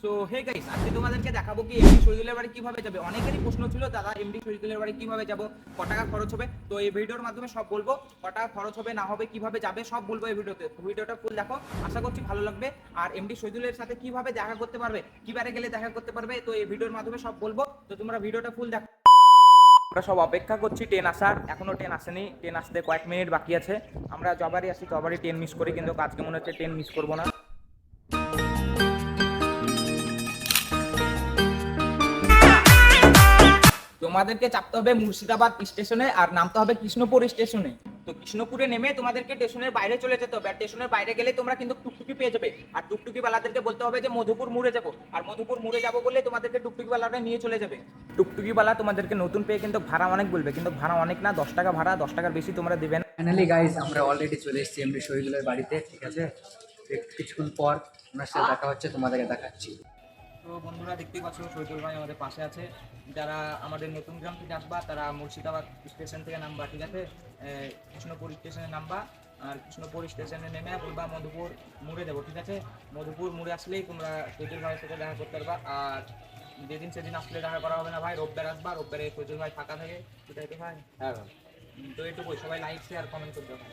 So hey guys, আজকে তোমাদেরকে দেখাবো কি এমডি শহীদুলের বাড়ি কিভাবে যাবে। অনেকেরই প্রশ্ন ছিল, দাদা এমডি শহীদুলের বাড়ি কিভাবে যাব, ক টাকা খরচ হবে। তো এই ভিডিওর মাধ্যমে সব বলবো, ক টাকা খরচ হবে না হবে, কিভাবে যাবে সব বলবো এই ভিডিওতে। ভিডিওটা ফুল দেখো, আশা করছি ভালো লাগবে। আর এমডি শহীদুলের সাথে কিভাবে দেখা করতে পারবে, কিবারে গেলে দেখা করতে পারবে, তো এই ভিডিওর মাধ্যমে সব বলবো। তো তোমরা ভিডিওটা ফুল দেখো। আমরা সব অপেক্ষা করছি ট্রেন আসার, এখনো ট্রেন আসেনি। ট্রেন আসতে কয়েক মিনিট বাকি আছে। আমরা যবারই আসি তবারই ট্রেন মিস করি, কিন্তু আজকে মনে হচ্ছে ট্রেন মিস করবো না। তোমাদেরকে চাপতে হবে মুর্শিদাবাদ স্টেশনে আর নামতে হবে কৃষ্ণপুর স্টেশনে। তো কৃষ্ণপুরে নেমে তোমাদেরকে স্টেশনের বাইরে চলে যেতে হবে। আর স্টেশনের বাইরে গেলে তোমরা কিন্তু টুকটুকি পেয়ে যাবে। আর টুকটুকি বালাদেরকে বলতে হবে যে মধুপুর মোড়ে যাবো, আর মধুপুর মোড়ে যাবো বলে তোমাদেরকে টুকটুকি বালাটা নিয়ে চলে যাবে। টুকটুকি বালা তোমাদেরকে নতুন পেয়ে কিন্তু ভাড়া অনেক বলবে, কিন্তু ভাড়া অনেক না, 10 টাকা ভাড়া, 10 টাকার বেশি তোমরা দেবে না। ফাইনালি গাইজ আমরা অলরেডি চলে এসেছি এমডি শহীদুলের বাড়িতে। ঠিক আছে, কিছুক্ষণ পর ওনার সাথে দেখা হচ্ছে, তোমাদেরকে দেখাচ্ছি। তো বন্ধুরা দেখতেই পাচ্ছ শহীদুল ভাই আমাদের পাশে আছে। যারা আমাদের নতুন গ্রাম থেকে আসবা তারা মুর্শিদাবাদ স্টেশন থেকে নামবা, ঠিক আছে, কৃষ্ণপুর স্টেশনে নামবা। আর কৃষ্ণপুর স্টেশনে নেমে বলবা মধুপুর মোড়ে যাবো, ঠিক আছে। মধুপুর মোড়ে আসলেই তোমরা শহীদুল ভাইয়ের সাথে দেখা করতে পারবা। আর যেদিন সেদিন আসলে দেখা করা হবে না ভাই, রোববার আসবা, রোববারে শহীদুল ভাই ফাঁকা থাকে, ঠিক আছে ভাই। হ্যাঁ, তো এটুকুই, সবাই লাইক শেয়ার কমেন্ট করতে হবে।